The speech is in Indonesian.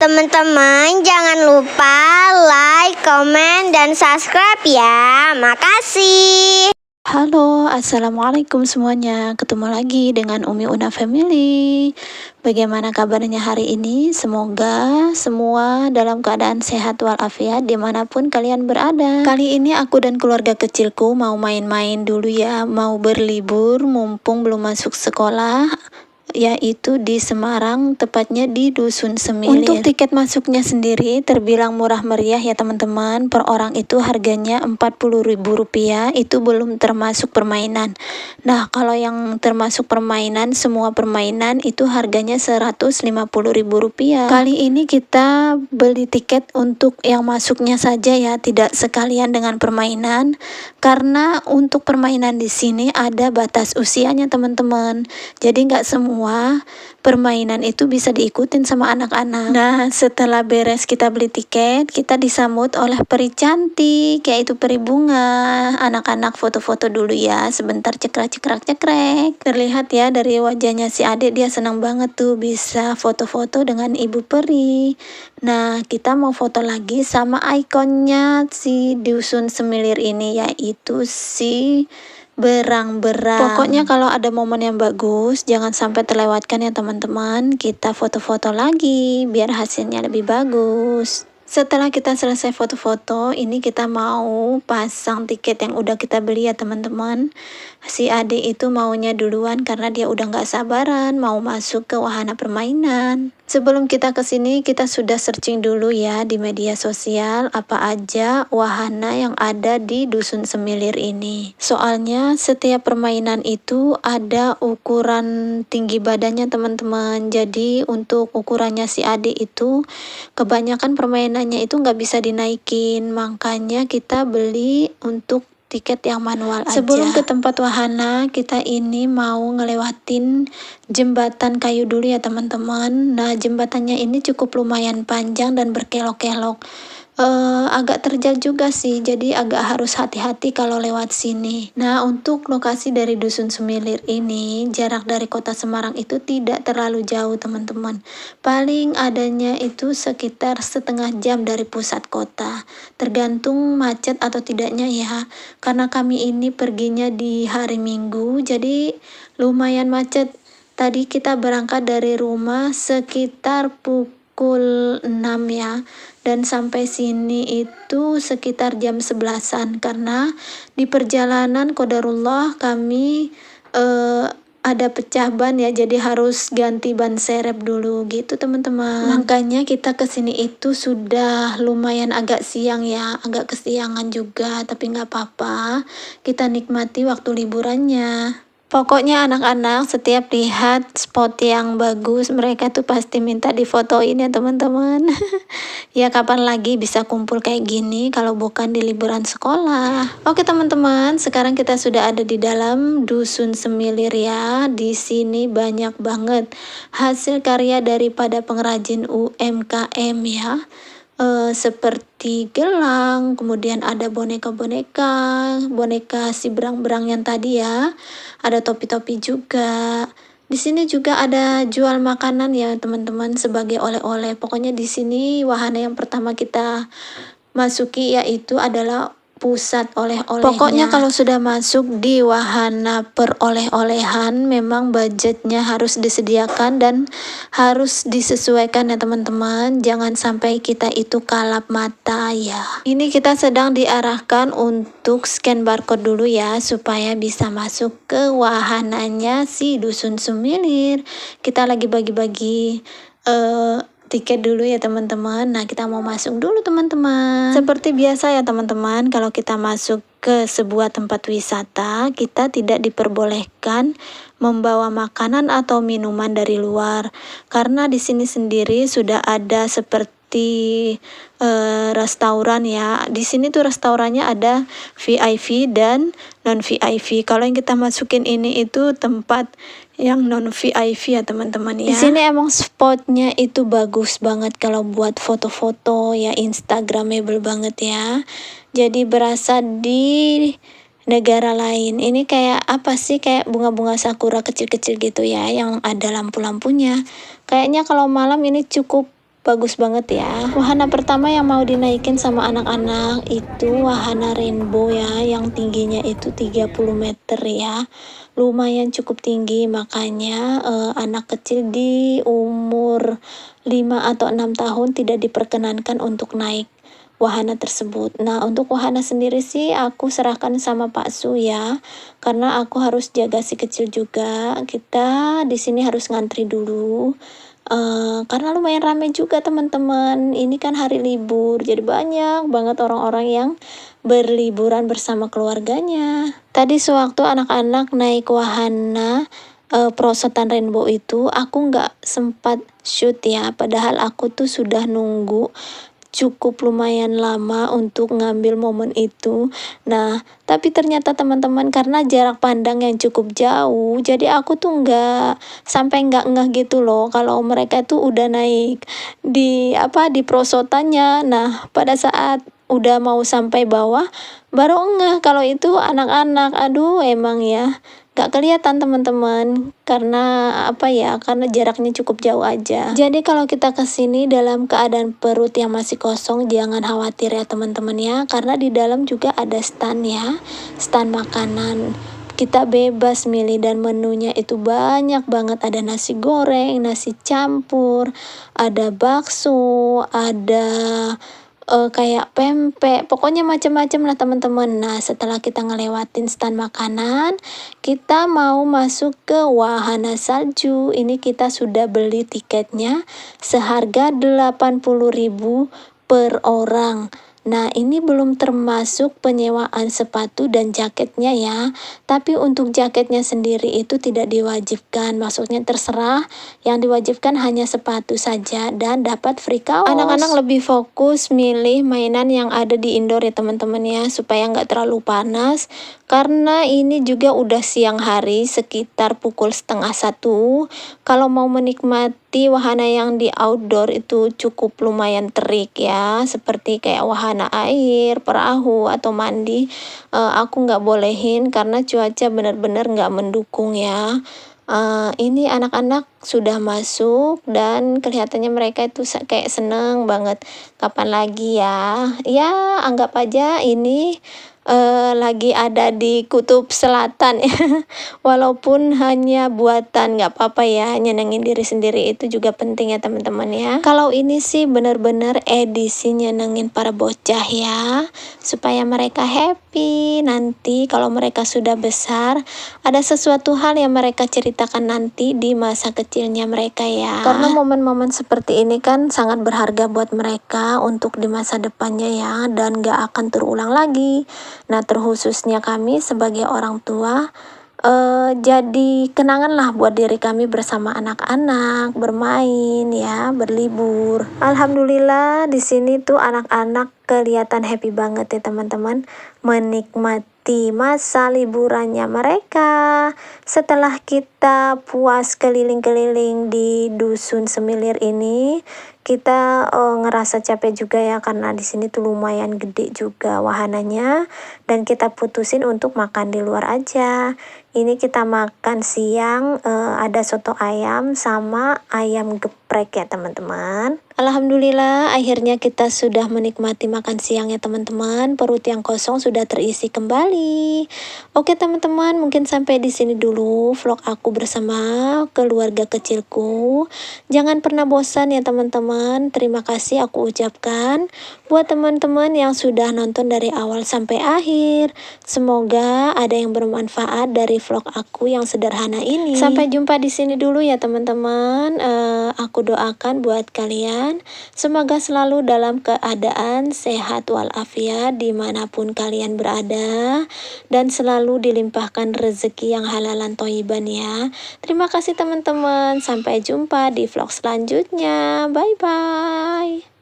Teman-teman, jangan lupa like, komen, dan subscribe ya. Makasih. Halo, assalamualaikum semuanya. Ketemu lagi dengan Umi Una Family. Bagaimana kabarnya hari ini? Semoga semua dalam keadaan sehat walafiat dimanapun kalian berada. Kali ini aku dan keluarga kecilku mau main-main dulu ya. Mau berlibur mumpung belum masuk sekolah, yaitu di Semarang, tepatnya di Dusun Semilir. Untuk tiket masuknya sendiri terbilang murah meriah ya teman-teman. Per orang itu harganya Rp40.000, itu belum termasuk permainan. Nah, kalau yang termasuk permainan, semua permainan itu harganya Rp150.000. Kali ini kita beli tiket untuk yang masuknya saja ya, tidak sekalian dengan permainan. Karena untuk permainan di sini ada batas usianya teman-teman. Jadi nggak semua permainan itu bisa diikutin sama anak-anak. Nah, setelah beres kita beli tiket, kita disambut oleh peri cantik, yaitu peri bunga. Anak-anak foto-foto dulu ya, sebentar cekrek. Terlihat ya dari wajahnya si adik, dia senang banget tuh bisa foto-foto dengan ibu peri. Nah, kita mau foto lagi sama ikonnya si Dusun Semilir ini, yaitu si berang-berang. Pokoknya kalau ada momen yang bagus, jangan sampai terlewatkan ya teman-teman. Kita foto-foto lagi biar hasilnya lebih bagus. Setelah kita selesai foto-foto, ini kita mau pasang tiket yang udah kita beli ya teman-teman. Si adik itu maunya duluan karena dia udah gak sabaran mau masuk ke wahana permainan. Sebelum kita kesini, kita sudah searching dulu ya di media sosial apa aja wahana yang ada di Dusun Semilir ini. Soalnya setiap permainan itu ada ukuran tinggi badannya teman-teman. Jadi untuk ukurannya si adik itu kebanyakan permainannya itu nggak bisa dinaikin. Makanya kita beli untuk tiket yang manual aja. Sebelum ke tempat wahana, kita ini mau ngelewatin jembatan kayu dulu ya teman-teman. Nah, jembatannya ini cukup lumayan panjang dan berkelok-kelok. Agak terjal juga sih, jadi agak harus hati-hati kalau lewat sini. Nah, untuk lokasi dari Dusun Semilir ini, jarak dari kota Semarang itu tidak terlalu jauh teman-teman. Paling adanya itu sekitar setengah jam dari pusat kota. Tergantung macet atau tidaknya ya. Karena kami ini perginya di hari Minggu, jadi lumayan macet. Tadi kita berangkat dari rumah sekitar pukul 6 ya, dan sampai sini itu sekitar jam 11-an karena di perjalanan qadarullah kami ada pecah ban ya, jadi harus ganti ban serep dulu gitu teman-teman. Makanya kita kesini itu sudah lumayan agak siang ya, agak kesiangan juga, tapi nggak apa-apa, kita nikmati waktu liburannya. Pokoknya anak-anak setiap lihat spot yang bagus, mereka tuh pasti minta difotoin ya teman-teman. Ya kapan lagi bisa kumpul kayak gini kalau bukan di liburan sekolah. Oke teman-teman, sekarang kita sudah ada di dalam Dusun Semilir ya. Di sini banyak banget hasil karya daripada pengrajin UMKM ya. Seperti gelang, kemudian ada boneka si berang-berang yang tadi ya, ada topi-topi juga. Di sini juga ada jual makanan ya teman-teman sebagai oleh-oleh. Pokoknya di sini wahana yang pertama kita masuki yaitu adalah pusat oleh-olehnya. Pokoknya kalau sudah masuk di wahana peroleh-olehan, memang budgetnya harus disediakan dan harus disesuaikan ya teman-teman. Jangan sampai kita itu kalap mata ya. Ini kita sedang diarahkan untuk scan barcode dulu ya, supaya bisa masuk ke wahananya si Dusun Semilir. Kita lagi bagi-bagi tiket dulu ya teman-teman. Nah, kita mau masuk dulu teman-teman. Seperti biasa ya teman-teman, kalau kita masuk ke sebuah tempat wisata, kita tidak diperbolehkan membawa makanan atau minuman dari luar. Karena di sini sendiri sudah ada seperti restoran ya. Di sini tuh restorannya ada VIP dan non VIP. Kalau yang kita masukin ini itu tempat yang non VIP ya teman-teman ya. Di sini emang spotnya itu bagus banget kalau buat foto-foto ya, instagramable banget ya. Jadi berasa di negara lain. Ini kayak apa sih, kayak bunga-bunga sakura kecil-kecil gitu ya, yang ada lampu-lampunya. Kayaknya kalau malam ini cukup bagus banget ya. Wahana pertama yang mau dinaikin sama anak-anak itu wahana rainbow ya, yang tingginya itu 30 meter ya. Lumayan cukup tinggi, makanya anak kecil di umur 5 atau 6 tahun tidak diperkenankan untuk naik wahana tersebut. Nah, untuk wahana sendiri sih aku serahkan sama Pak Su ya, karena aku harus jaga si kecil juga. Kita di sini harus ngantri dulu. Karena lumayan ramai juga teman-teman. Ini kan hari libur, jadi banyak banget orang-orang yang berliburan bersama keluarganya. Tadi sewaktu anak-anak naik wahana perosotan rainbow itu, aku nggak sempat shoot ya. Padahal aku tuh sudah nunggu cukup lumayan lama untuk ngambil momen itu. Nah, tapi ternyata teman-teman, karena jarak pandang yang cukup jauh, jadi aku tuh nggak ngeh gitu loh kalau mereka tuh udah naik di perosotannya. Nah, pada saat udah mau sampai bawah baru ngeh kalau itu anak-anak. Aduh, emang ya gak kelihatan teman-teman, karena karena jaraknya cukup jauh aja. Jadi kalau kita kesini dalam keadaan perut yang masih kosong, jangan khawatir ya teman-teman ya, karena di dalam juga ada stand ya, stand makanan. Kita bebas milih dan menunya itu banyak banget. Ada nasi goreng, nasi campur, ada bakso, ada kayak pempek, pokoknya macam-macam lah teman-teman. Nah, setelah kita ngelewatin stand makanan, kita mau masuk ke wahana salju. Ini kita sudah beli tiketnya seharga 80.000 per orang. Nah, ini belum termasuk penyewaan sepatu dan jaketnya ya. Tapi untuk jaketnya sendiri itu tidak diwajibkan. Maksudnya terserah, yang diwajibkan hanya sepatu saja dan dapat free kaos. Anak-anak lebih fokus milih mainan yang ada di indoor ya teman-teman ya, supaya nggak terlalu panas. Karena ini juga udah siang hari, sekitar pukul 12:30. Kalau mau menikmati wahana yang di outdoor itu cukup lumayan terik ya, seperti kayak wahana air, perahu, atau mandi. Aku nggak bolehin karena cuaca benar-benar nggak mendukung ya. Ini anak-anak sudah masuk dan kelihatannya mereka itu kayak seneng banget. Kapan lagi ya? Ya, anggap aja ini lagi ada di kutub selatan ya. Walaupun hanya buatan, nggak apa-apa ya, nyenengin diri sendiri itu juga penting ya teman-teman ya. Kalau ini sih benar-benar edisi nyenengin para bocah ya, supaya mereka happy. Nanti kalau mereka sudah besar, ada sesuatu hal yang mereka ceritakan nanti di masa kecilnya mereka ya. Karena momen-momen seperti ini kan sangat berharga buat mereka untuk di masa depannya ya, dan nggak akan terulang lagi. Nah, terkhususnya kami sebagai orang tua, jadi kenangan lah buat diri kami bersama anak-anak, bermain ya, berlibur. Alhamdulillah di sini tuh anak-anak kelihatan happy banget ya teman-teman, menikmati masa liburannya mereka. Setelah kita puas keliling-keliling di Dusun Semilir ini, kita ngerasa capek juga ya, karena di sini tuh lumayan gede juga wahananya, dan kita putusin untuk makan di luar aja. Ini kita makan siang, ada soto ayam sama ayam geprek ya teman-teman. Alhamdulillah akhirnya kita sudah menikmati makan siang ya teman-teman. Perut yang kosong sudah terisi kembali. Oke teman-teman, mungkin sampai di sini dulu vlog aku bersama keluarga kecilku. Jangan pernah bosan ya teman-teman. Terima kasih aku ucapkan buat teman-teman yang sudah nonton dari awal sampai akhir. Semoga ada yang bermanfaat dari vlog aku yang sederhana ini. Sampai jumpa di sini dulu ya teman-teman. Aku doakan buat kalian semoga selalu dalam keadaan sehat walafiat dimanapun kalian berada, dan selalu dilimpahkan rezeki yang halalan thayyiban ya. Terima kasih teman-teman. Sampai jumpa di vlog selanjutnya. Bye bye.